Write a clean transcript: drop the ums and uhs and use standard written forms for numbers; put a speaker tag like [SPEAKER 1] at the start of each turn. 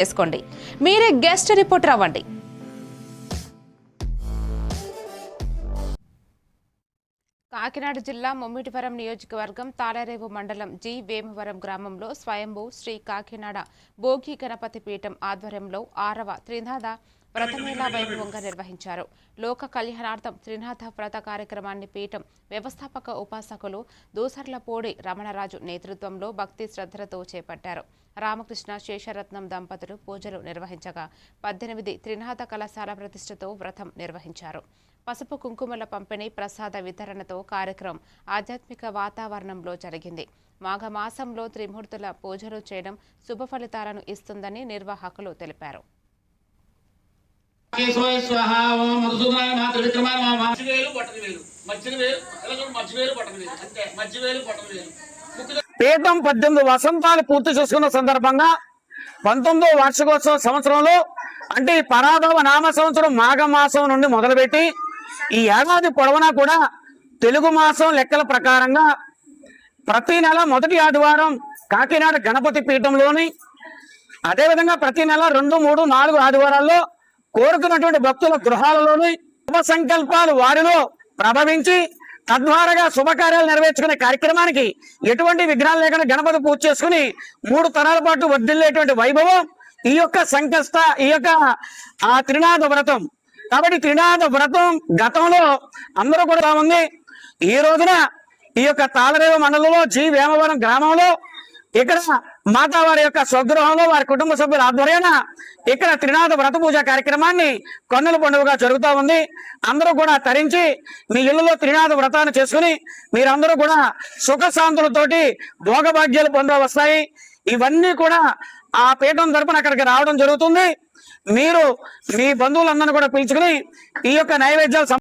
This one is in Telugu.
[SPEAKER 1] చేసుకోండి. మీరే గెస్ట్ రిపోర్టర్ అవ్వండి. కాకినాడ జిల్లా ముమ్మిడివరం నియోజకవర్గం తాళరేవు మండలం జి వేమవరం గ్రామంలో స్వయంభూ శ్రీ కాకినాడ భోగి గణపతి పీఠం ఆధ్వర్యంలో 6వ త్రినాథ వ్రతమేళా వైభవంగా నిర్వహించారు. లోక కళ్యాణార్థం త్రినాథ వ్రత కార్యక్రమాన్ని పీఠం వ్యవస్థాపక ఉపాసకులు దూసర్లపూడి రమణరాజు నేతృత్వంలో భక్తి శ్రద్ధలతో చేపట్టారు. రామకృష్ణ శేషరత్నం దంపతులు పూజలు నిర్వహించగా 18 త్రినాథ కలశాల ప్రతిష్టతో వ్రతం నిర్వహించారు. పసుపు కుంకుమల పంపిణీ ప్రసాద వితరణతో కార్యక్రమం ఆధ్యాత్మిక వాతావరణంలో జరిగింది. మాఘమాసంలో త్రిమూర్తుల పూజలు చేయడం శుభ ఫలితాలను ఇస్తుందని నిర్వాహకులు తెలిపారు.
[SPEAKER 2] పీఠం 18 వసంతాలు పూర్తి చేసుకున్న సందర్భంగా 19వ వార్షికోత్సవ సంవత్సరంలో అంటే పరాభవ నామ సంవత్సరం మాఘమాసం నుండి మొదలుపెట్టి ఈ ఏడాది పొడవునా కూడా తెలుగు మాసం లెక్కల ప్రకారంగా ప్రతి నెల మొదటి ఆదివారం కాకినాడ గణపతి పీఠంలోని అదేవిధంగా ప్రతి నెల 2, 3, 4 ఆదివారాల్లో కోరుకున్నటువంటి భక్తుల గృహాలలోని శుభ సంకల్పాలు వారిలో ప్రభవించి తద్వారాగా శుభకార్యాలు నెరవేర్చుకునే కార్యక్రమానికి ఎటువంటి విఘ్నాలు లేకుండా గణపతి పూజ చేసుకుని 3 తరాల పాటు వర్ధిల్లేటువంటి వైభవం ఈ యొక్క సంకష్ట ఈ యొక్క త్రినాథ వ్రతం. కాబట్టి త్రినాథ వ్రతం గతంలో అందరూ కూడా ఉంది. ఈ రోజున ఈ యొక్క తాళరేవు మండలంలో జి వేమవరం గ్రామంలో ఇక్కడ మాతావారి యొక్క స్వగృహంలో వారి కుటుంబ సభ్యుల ఆధ్వర్యాన ఇక్కడ త్రినాథ వ్రత పూజ కార్యక్రమాన్ని కన్నుల పండుగగా జరుగుతూ ఉంది. అందరూ కూడా తరించి మీ ఇళ్లలో త్రినాథ వ్రతాన్ని చేసుకుని మీరందరూ కూడా సుఖశాంతులతోటి భోగభాగ్యాలు పొంద వస్తాయి. ఇవన్నీ కూడా ఆ పీఠం తరపున అక్కడికి రావడం జరుగుతుంది. మీరు మీ బంధువులందరినీ కూడా పిలుచుకుని ఈ యొక్క నైవేద్యాలు